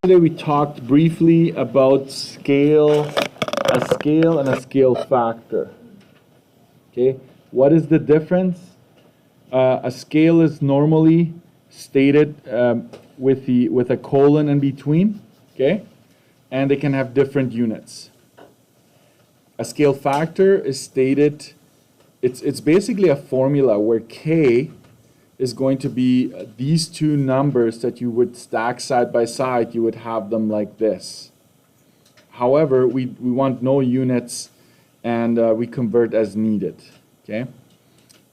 Today we talked briefly about scale, a scale and a scale factor. Okay, what is the difference? A scale is normally stated with a colon in between, okay, and they can have different units. A scale factor is stated, it's basically a formula where k is going to be these two numbers that you would stack side by side. You would have them like this. However, we want no units, and we convert as needed. Okay.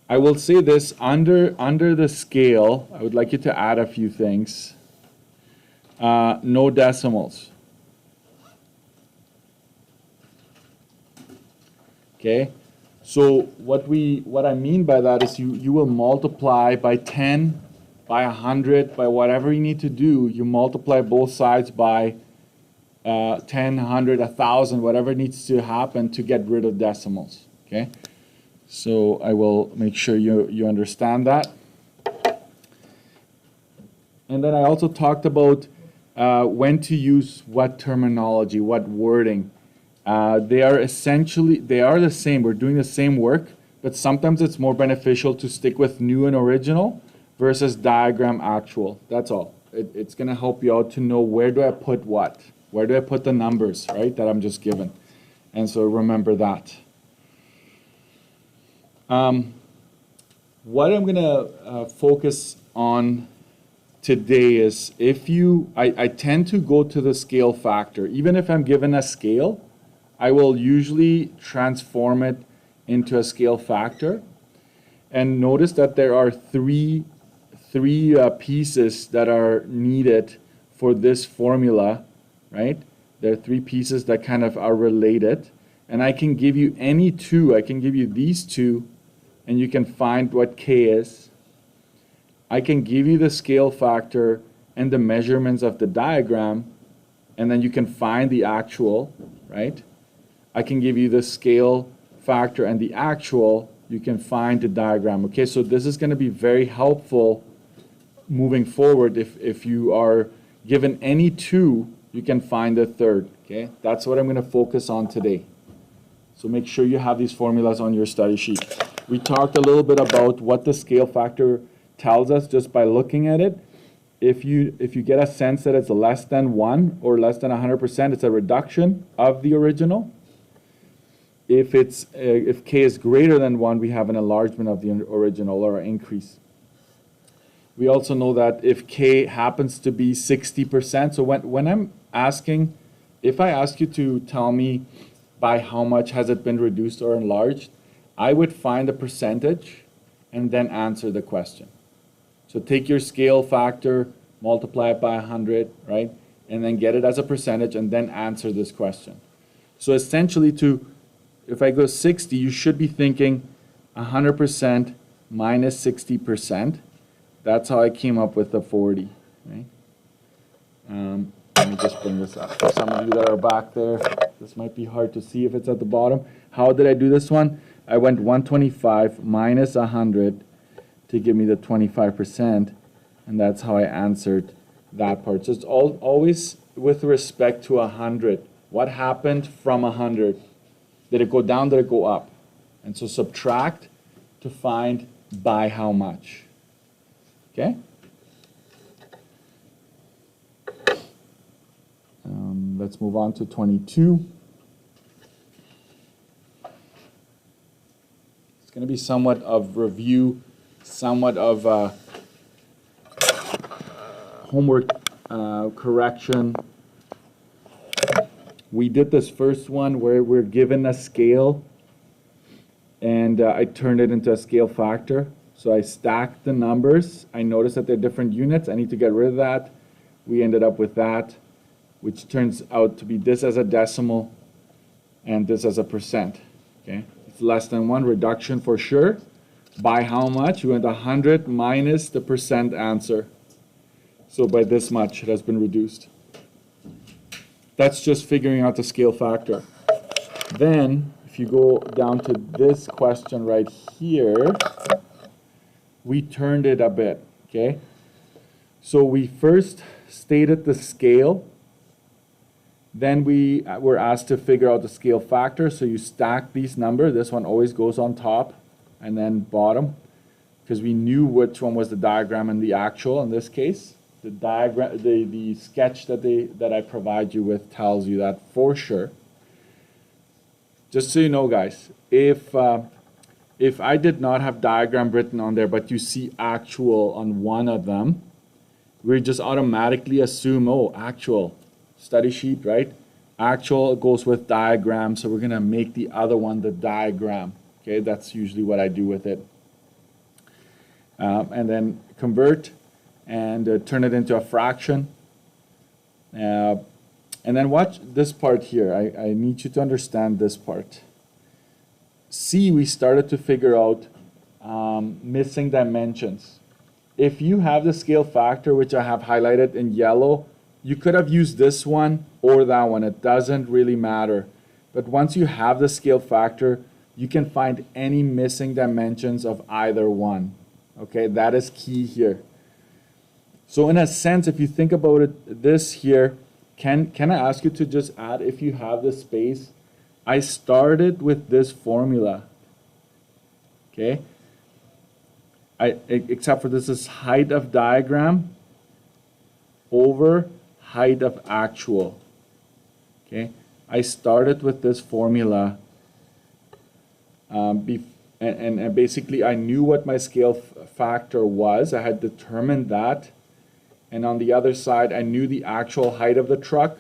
I will say this, under the scale, I would like you to add a few things. No decimals. Okay. So what I mean by that is you will multiply by 10, by 100, by whatever you need to do. You multiply both sides by 10, 100, 1,000, whatever needs to happen to get rid of decimals. Okay. So I will make sure you understand that. And then I also talked about when to use what terminology, what wording. They are the same. We're doing the same work, but sometimes it's more beneficial to stick with new and original versus diagram actual. That's all. It's going to help you out to know where do I put what? Where do I put the numbers, right, that I'm just given? And so remember that. What I'm going to focus on today is I tend to go to the scale factor. Even if I'm given a scale, I will usually transform it into a scale factor. And notice that there are three pieces that are needed for this formula, right? There are three pieces that kind of are related. And I can give you any two. I can give you these two, and you can find what k is. I can give you the scale factor and the measurements of the diagram, and then you can find the actual, right? I can give you the scale factor and the actual. You can find the diagram. Okay, so this is going to be very helpful moving forward. If you are given any two, you can find the third. Okay, that's what I'm going to focus on today. So make sure you have these formulas on your study sheet. We talked a little bit about what the scale factor tells us just by looking at it. If you get a sense that it's less than 1 or less than 100%, it's a reduction of the original. If k is greater than 1, we have an enlargement of the original or an increase. We also know that if k happens to be 60%, so when I'm asking, if I ask you to tell me by how much has it been reduced or enlarged, I would find the percentage and then answer the question. So take your scale factor, multiply it by 100, right? And then get it as a percentage and then answer this question. So essentially if I go 60, you should be thinking 100% minus 60%. That's how I came up with the 40, right? Let me just bring this up. For some of you that are back there, this might be hard to see if it's at the bottom. How did I do this one? I went 125 minus 100 to give me the 25%, and that's how I answered that part. So it's always with respect to 100. What happened from 100? Did it go down? Did it go up? And so subtract to find by how much. Okay? Let's move on to 22. It's going to be somewhat of review, somewhat of homework correction. We did this first one where we're given a scale, and I turned it into a scale factor. So I stacked the numbers. I noticed that they're different units. I need to get rid of that. We ended up with that, which turns out to be this as a decimal and this as a percent. Okay, it's less than 1, reduction for sure. By how much? We went 100 minus the percent answer. So by this much, it has been reduced. That's just figuring out the scale factor. Then, if you go down to this question right here, we turned it a bit, okay? So we first stated the scale, Then we were asked to figure out the scale factor. So you stack these numbers. This one always goes on top and then bottom, because we knew which one was the diagram and the actual in this case. The diagram, the sketch that I provide you with tells you that for sure. Just so you know, guys, if I did not have diagram written on there, but you see actual on one of them, we just automatically assume, oh, actual. Study sheet, right? Actual goes with diagram, so we're going to make the other one the diagram. Okay, that's usually what I do with it. And then convert and turn it into a fraction. And then watch this part here. I need you to understand this part. See, we started to figure out missing dimensions. If you have the scale factor, which I have highlighted in yellow, you could have used this one or that one. It doesn't really matter. But once you have the scale factor, you can find any missing dimensions of either one. Okay, that is key here. So in a sense, if you think about it, this here, can I ask you to just add, if you have the space, I started with this formula. Okay, except for this is height of diagram over height of actual. Okay, I started with this formula, and basically I knew what my scale factor was. I had determined that, and on the other side I knew the actual height of the truck.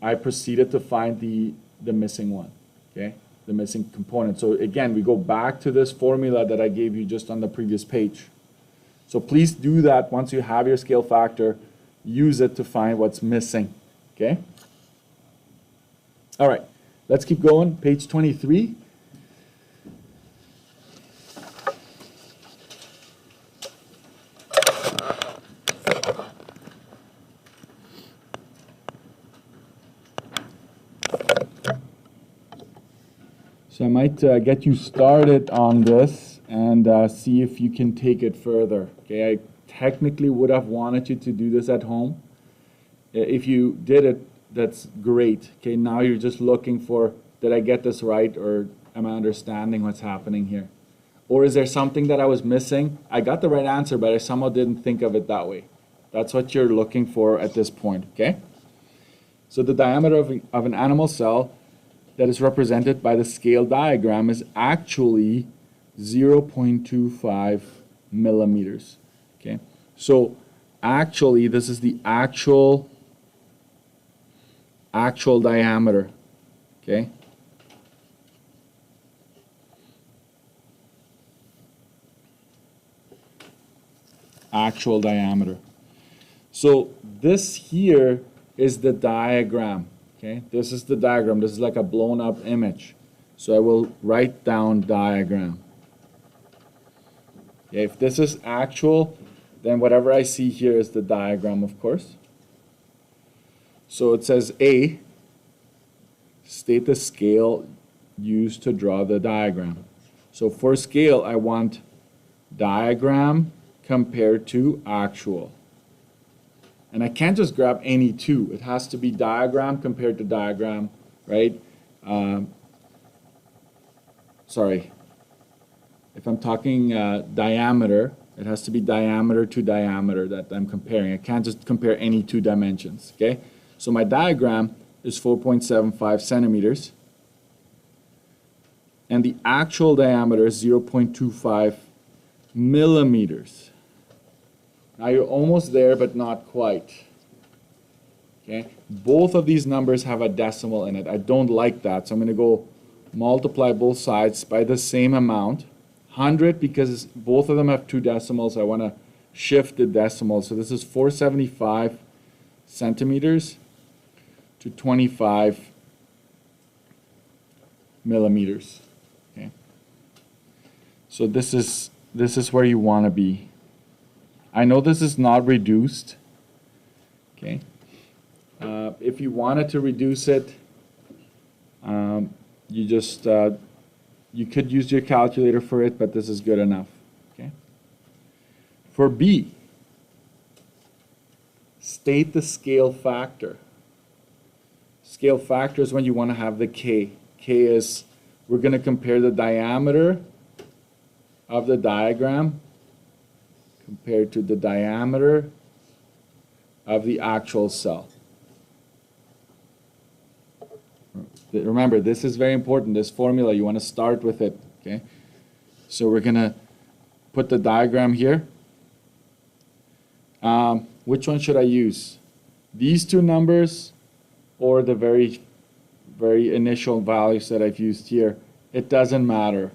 I proceeded to find the missing one, okay, the missing component. So again, we go back to this formula that I gave you just on the previous page. So please do that once you have your scale factor. Use it to find what's missing, okay? All right, let's keep going. Page 23. So I might get you started on this and see if you can take it further, okay? I technically would have wanted you to do this at home. If you did it, that's great. Okay, now you're just looking for, did I get this right, or am I understanding what's happening here? Or is there something that I was missing? I got the right answer, but I somehow didn't think of it that way. That's what you're looking for at this point, okay? So the diameter of an animal cell that is represented by the scale diagram is actually 0.25 millimeters. Okay, so actually this is the actual diameter. Okay, actual diameter. So this here is the diagram. Okay, this is the diagram. This is like a blown up image. So I will write down diagram. Okay, if this is actual, then whatever I see here is the diagram, of course. So it says A, state the scale used to draw the diagram. So for scale, I want diagram compared to actual. And I can't just grab any two. It has to be diagram compared to diagram, right? Sorry. If I'm talking diameter, it has to be diameter to diameter that I'm comparing. I can't just compare any two dimensions, okay? So my diagram is 4.75 centimeters. And the actual diameter is 0.25 millimeters. Now you're almost there, but not quite. Okay? Both of these numbers have a decimal in it. I don't like that, so I'm going to go multiply both sides by the same amount. 100, because both of them have two decimals, I want to shift the decimal. So this is 475 centimeters to 25 millimeters. Okay? So this is where you want to be. I know this is not reduced. Okay? If you wanted to reduce it, you just you could use your calculator for it, but this is good enough. Okay? For B, state the scale factor. Scale factor is when you want to have the K. K is, we're going to compare the diameter of the diagram compared to the diameter of the actual cell. Remember, this is very important, this formula, you want to start with it, okay? So we're going to put the diagram here. Which one should I use? These two numbers or the very initial values that I've used here? It doesn't matter.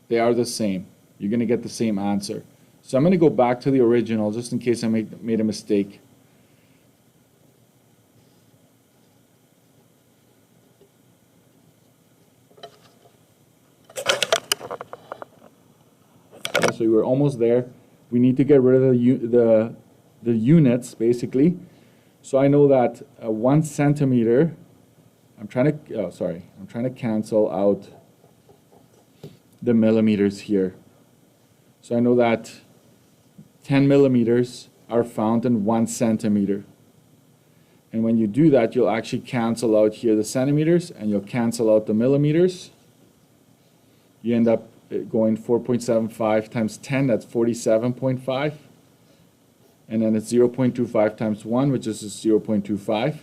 They are the same. You're going to get the same answer. So I'm going to go back to the original just in case I made a mistake. So we were almost there. We need to get rid of the units, basically. So I know that 1 centimeter, I'm trying to cancel out the millimeters here. So I know that 10 millimeters are found in 1 centimeter. And when you do that, you'll actually cancel out here the centimeters, and you'll cancel out the millimeters. You end up going 4.75 times 10, that's 47.5. And then it's 0.25 times 1, which is 0.25.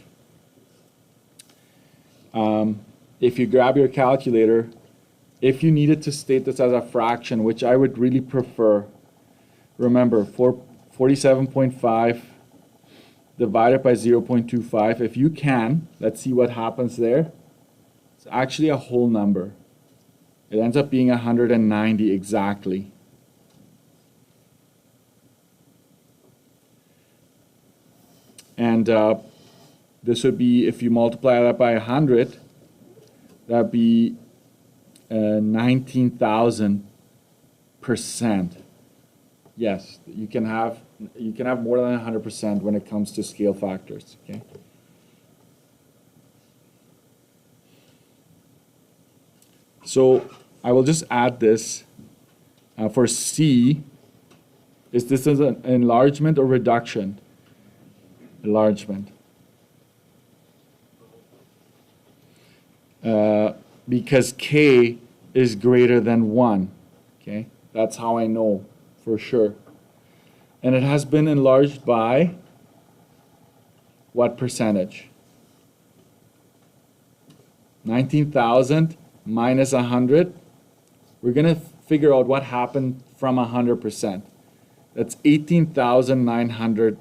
If you grab your calculator, if you needed to state this as a fraction, which I would really prefer, remember 47.5 divided by 0.25. If you can, let's see what happens there. It's actually a whole number. It ends up being 190 exactly. And this would be, if you multiply that by 100, that would be 19,000%. Yes, you can have more than 100% when it comes to scale factors. Okay. So I will just add this for C. Is this an enlargement or reduction? Enlargement. Because K is greater than 1. Okay, that's how I know for sure. And it has been enlarged by what percentage? 19,000 minus 100. We're going to figure out what happened from 100%. That's 18,900%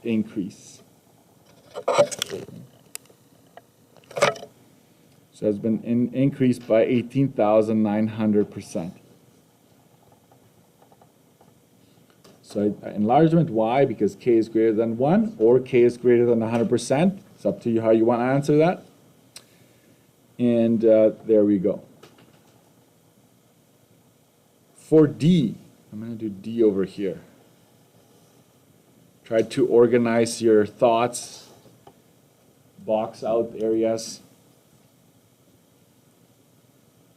increase. So it's been increased by 18,900%. So enlargement, why? Because K is greater than 1 or K is greater than 100%. It's up to you how you want to answer that. And there we go. For D, I'm going to do D over here. Try to organize your thoughts, box out areas.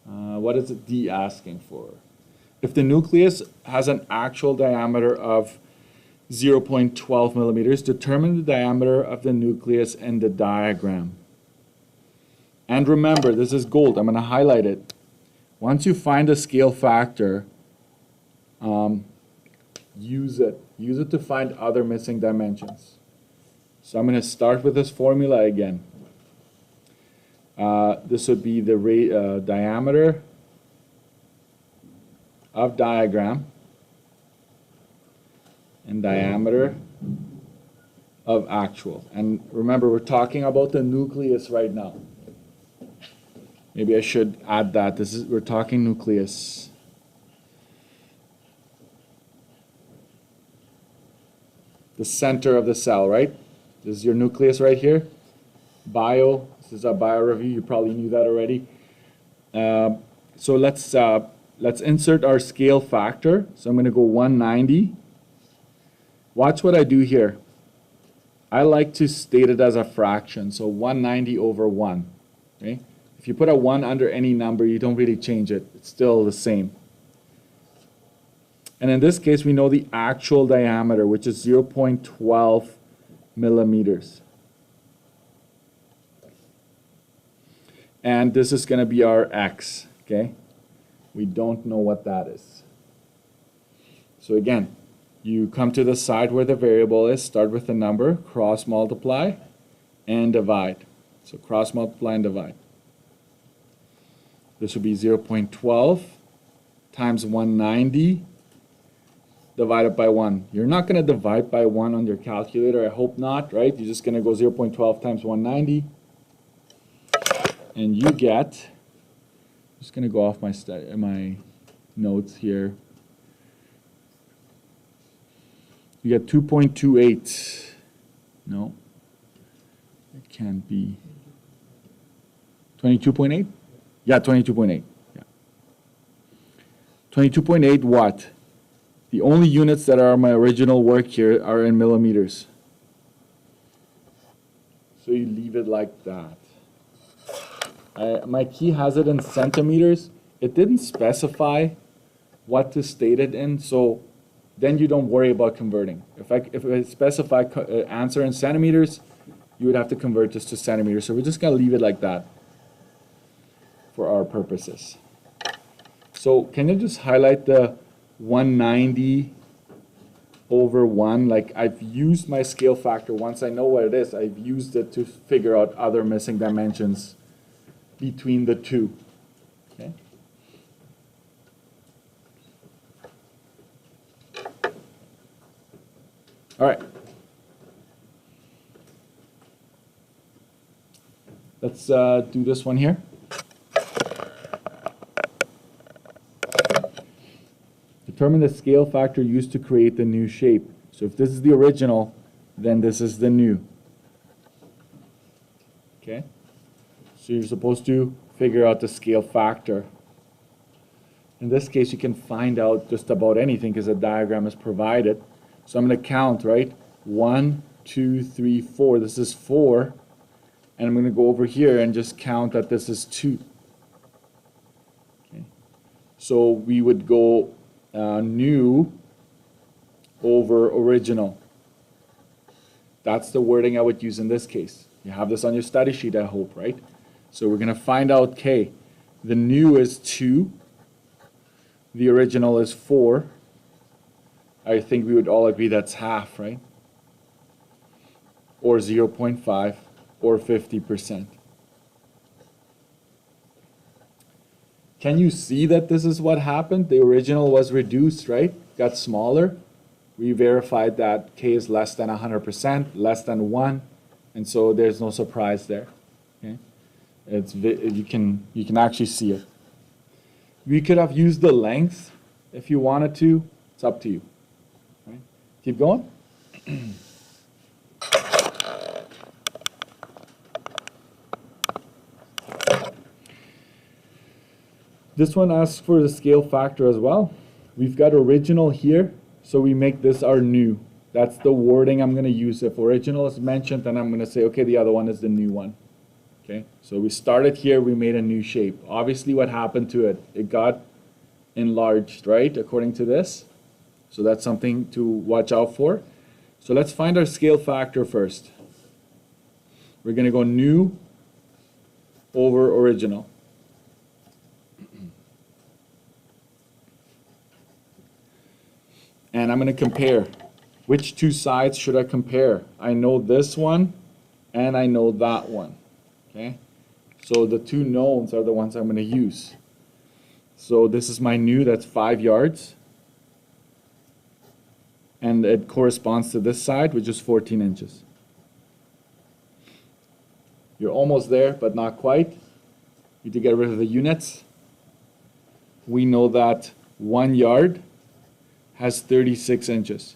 What is it D asking for? If the nucleus has an actual diameter of 0.12 millimeters, determine the diameter of the nucleus in the diagram. And remember, this is gold. I'm going to highlight it. Once you find a scale factor, use it. Use it to find other missing dimensions. So I'm going to start with this formula again. This would be the diameter of diagram and diameter of actual. And remember, we're talking about the nucleus right now. Maybe I should add that. We're talking nucleus. The center of the cell, right? This is your nucleus right here. Bio, this is a bio review. You probably knew that already. So let's insert our scale factor. So I'm going to go 190. Watch what I do here. I like to state it as a fraction. So 190 over 1. Okay? If you put a 1 under any number, you don't really change it. It's still the same. And in this case, we know the actual diameter, which is 0.12 millimeters. and this is going to be our x, okay? We don't know what that is. So again, you come to the side where the variable is, start with the number, cross multiply, and divide. So cross multiply and divide. This would be 0.12 times 190 divided by 1. You're not going to divide by 1 on your calculator, I hope not, right? You're just going to go 0.12 times 190, and you get, I'm just going to go off my notes here. You get 2.28. No, it can't be. 22.8? Yeah, 22.8. Yeah. 22.8 watt. The only units that are my original work here are in millimeters. So you leave it like that. My key has it in centimeters. It didn't specify what to state it in, so then you don't worry about converting. If I specify answer in centimeters, you would have to convert this to centimeters. So we're just going to leave it like that for our purposes. So can you just highlight the 190 over 1? Like, I've used my scale factor. Once I know what it is, I've used it to figure out other missing dimensions between the two. Okay. All right. Let's do this one here. Determine the scale factor used to create the new shape. So if this is the original, then this is the new. Okay? So you're supposed to figure out the scale factor. In this case, you can find out just about anything because a diagram is provided. So I'm going to count, right? 1, 2, 3, 4. This is 4. And I'm going to go over here and just count that this is 2. Okay? So we would go new over original. That's the wording I would use in this case. You have this on your study sheet, I hope, right? So we're going to find out, okay, the new is 2, the original is 4. I think we would all agree that's half, right? Or 0.5, or 50%. Can you see that this is what happened? The original was reduced, right? Got smaller. We verified that k is less than 100%, less than 1, and so there's no surprise there. Okay? You can actually see it. We could have used the length if you wanted to. It's up to you. Right? Keep going. This one asks for the scale factor as well. We've got original here, so we make this our new. That's the wording I'm going to use. If original is mentioned, then I'm going to say, okay, the other one is the new one. Okay, so we started here, we made a new shape. Obviously, what happened to it? It got enlarged, right, according to this. So that's something to watch out for. So let's find our scale factor first. We're going to go new over original. And I'm going to compare. Which two sides should I compare? I know this one, and I know that one. Okay? So the two knowns are the ones I'm going to use. So this is my new, that's 5 yards. And it corresponds to this side, which is 14 inches. You're almost there, but not quite. You need to get rid of the units. We know that 1 yard has 36 inches.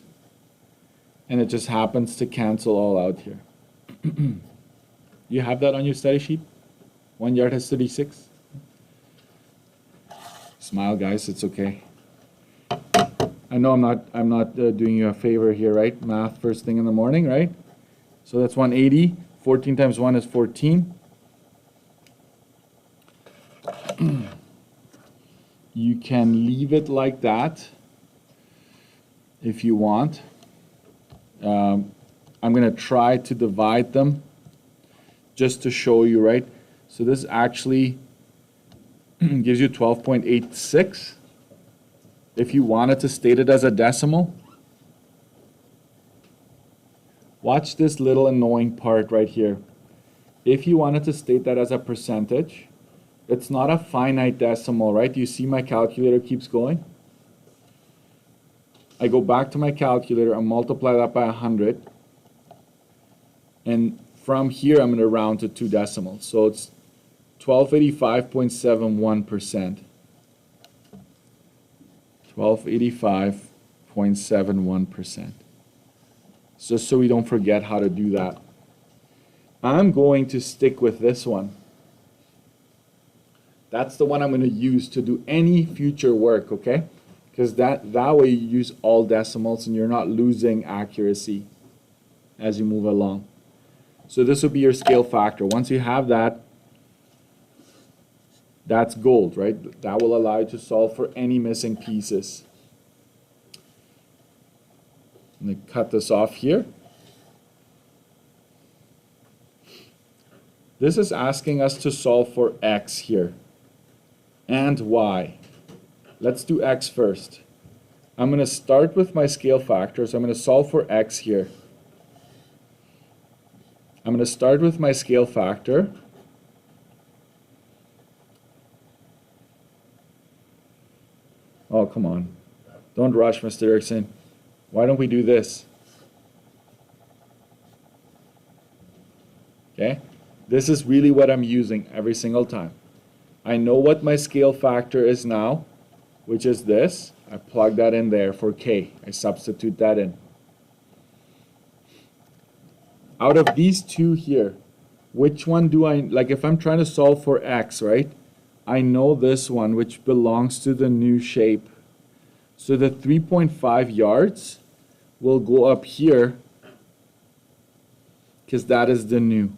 And it just happens to cancel all out here. You have that on your study sheet? 1 yard has 36? Smile, guys, it's okay. I know I'm not doing you a favor here, right? Math first thing in the morning, right? So that's 180. 14 times 1 is 14. You can leave it like that if you want. I'm going to try to divide them just to show you, right? So this actually gives you 12.86. If you wanted to state it as a decimal, watch this little annoying part right here. If you wanted to state that as a percentage, it's not a finite decimal, right? You see my calculator keeps going? I go back to my calculator and multiply that by 100. And from here, I'm going to round to 2 decimals. So it's 1285.71%. 1285.71%. Just so we don't forget how to do that. I'm going to stick with this one. That's the one I'm going to use to do any future work, okay? Because that way you use all decimals and you're not losing accuracy as you move along. So this will be your scale factor. Once you have that, that's gold, right? That will allow you to solve for any missing pieces. I'm going to cut this off here. This is asking us to solve for x here and y. Let's do x first. I'm going to start with my scale factor, so I'm going to solve for x here. I'm going to start with my scale factor. Oh, come on. Don't rush, Mr. Erickson. Why don't we do this? Okay? This is really what I'm using every single time. I know what my scale factor is now, which is this. I plug that in there for k. I substitute that in. Out of these two here, which one do I, like if I'm trying to solve for x, right? I know this one, which belongs to the new shape. So the 3.5 yards will go up here because that is the new.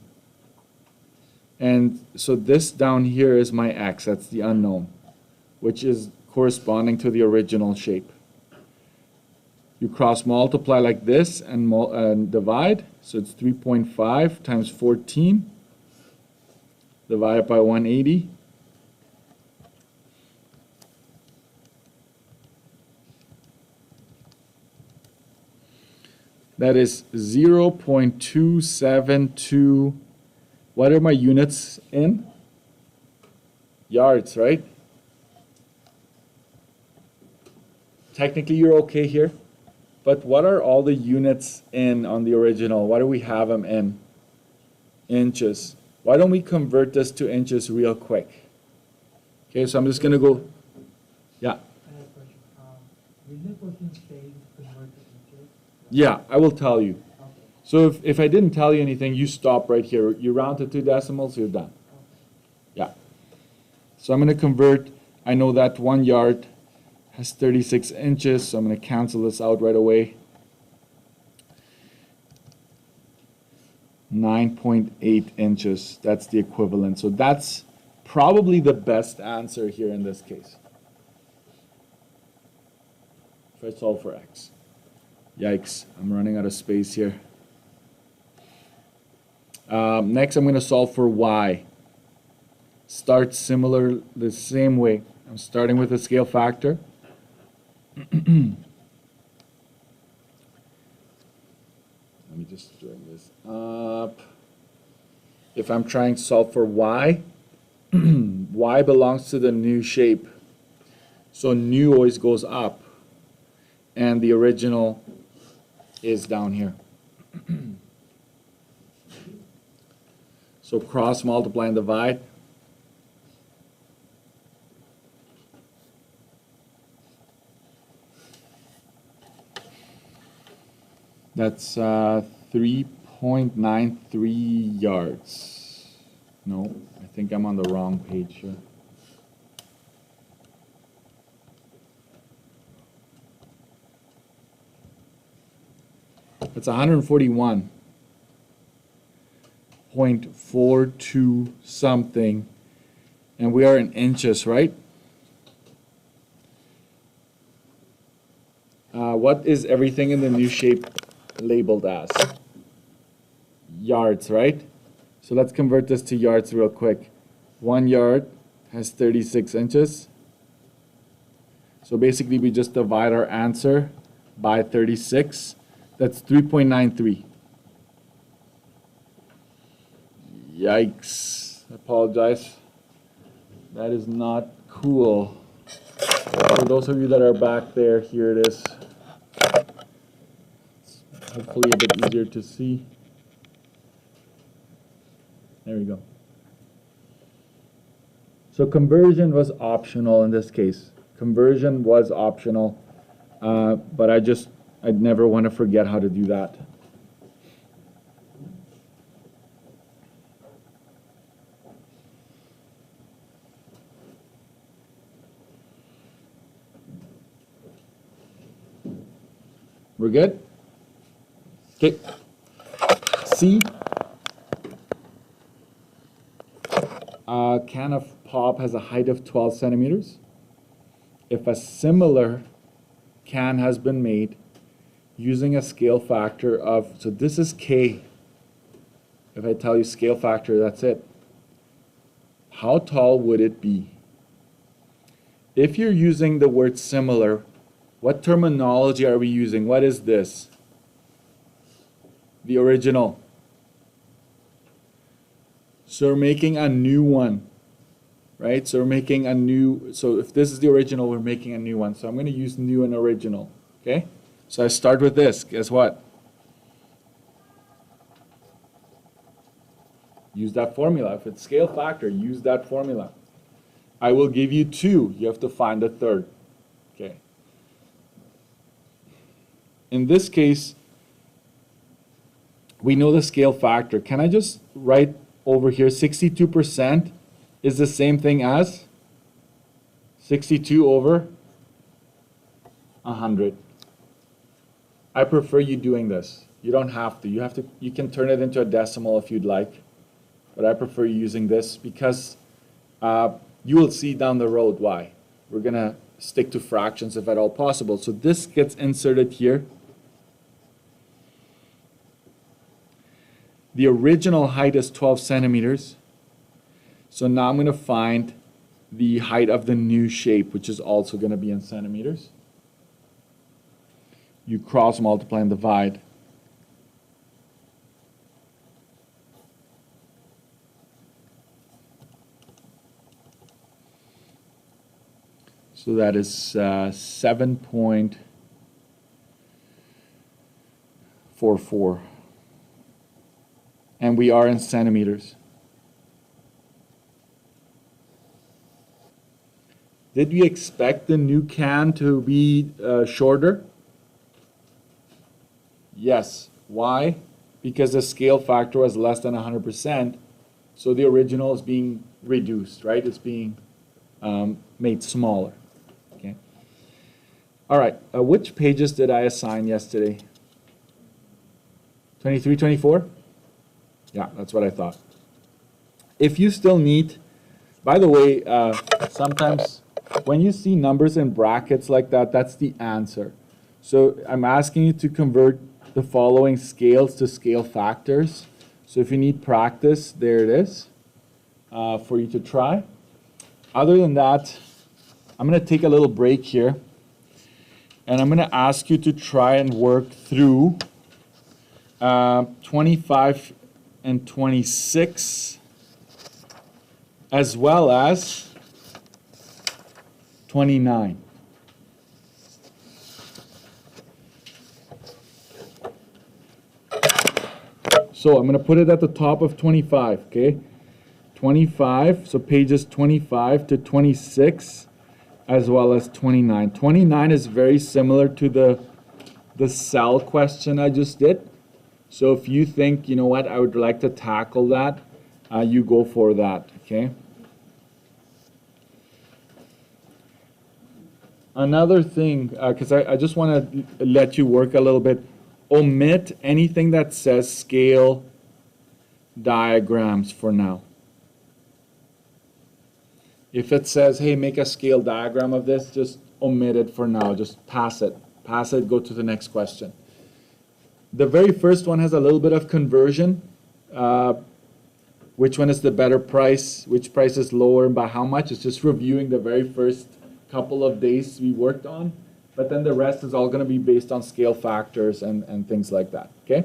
And so this down here is my x, that's the unknown, which is corresponding to the original shape. You cross multiply like this and divide, so it's 3.5 times 14, divided by 180. That is 0.272. What are my units in? Yards, right? Technically, you're okay here. But what are all the units in on the original? What do we have them in? Inches. Why don't we convert this to inches real quick? Okay, so I'm just going to go. Yeah. I have a question. Will the question say convert to inches? Yeah, I will tell you. Okay. So if I didn't tell you anything, you stop right here. You round to 2 decimals, you're done. Okay. Yeah. So I'm going to convert. I know that 1 yard has 36 inches, so I'm going to cancel this out right away. 9.8 inches, that's the equivalent. So that's probably the best answer here in this case. If I solve for x. Yikes, I'm running out of space here. Next, I'm going to solve for y. Start similar, the same way. I'm starting with a scale factor. Let me just bring this up. If I'm trying to solve for y, y belongs to the new shape. So new always goes up. And the original is down here. So cross, multiply, and divide. That's 3.93 yards. No, I think I'm on the wrong page here. It's 141.42 something, and we are in inches, right? What is everything in the new shape labeled as? Yards, right? So let's convert this to yards real quick. 1 yard has 36 inches. So basically we just divide our answer by 36. That's 3.93. Yikes. I apologize. That is not cool. For those of you that are back there, here it is. It's hopefully a bit easier to see. There we go. So conversion was optional in this case. Conversion was optional, but I'd never want to forget how to do that. We're good? Okay. C. A can of pop has a height of 12 centimeters. If a similar can has been made using a scale factor of, so this is K. If I tell you scale factor, that's it. How tall would it be? If you're using the word similar, what terminology are we using? What is this? The original. So we're making a new one, right? So we're making a new, so if this is the original, we're making a new one. So I'm going to use new and original, okay? So I start with this. Guess what? Use that formula. If it's scale factor, use that formula. I will give you 2. You have to find a third, okay? In this case, we know the scale factor. Can I just write over here 62% is the same thing as 62 over 100. I prefer you doing this. You don't have to. You can turn it into a decimal if you'd like, but I prefer using this because you will see down the road why. We're going to stick to fractions if at all possible. So this gets inserted here. The original height is 12 centimeters. So now I'm going to find the height of the new shape, which is also going to be in centimeters. You cross multiply and divide. So that is 7.44. And we are in centimeters. Did we expect the new can to be shorter? Yes. Why? Because the scale factor was less than 100%, so the original is being reduced, right? It's being made smaller. Okay. All right. Which pages did I assign yesterday? 23, 24? Yeah, that's what I thought. If you still need, by the way, sometimes when you see numbers in brackets like that, that's the answer. So I'm asking you to convert the following scales to scale factors. So if you need practice, there it is for you to try. Other than that, I'm going to take a little break here, and I'm going to ask you to try and work through 25 and 26, as well as 29. So I'm going to put it at the top of 25, okay? 25, so pages 25 to 26, as well as 29. 29 is very similar to the cell question I just did. So if you think, you know what, I would like to tackle that, you go for that, okay? Another thing, because I just want to let you work a little bit, omit anything that says scale diagrams for now. If it says, hey, make a scale diagram of this, just omit it for now. Just pass it. Pass it, go to the next question. The very first one has a little bit of conversion. which one is the better price, which price is lower and by how much. It's just reviewing the very first couple of days we worked on. But then the rest is all going to be based on scale factors and things like that, okay?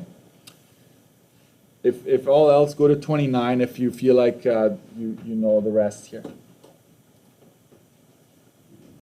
If all else, go to 29 if you feel like you know the rest here.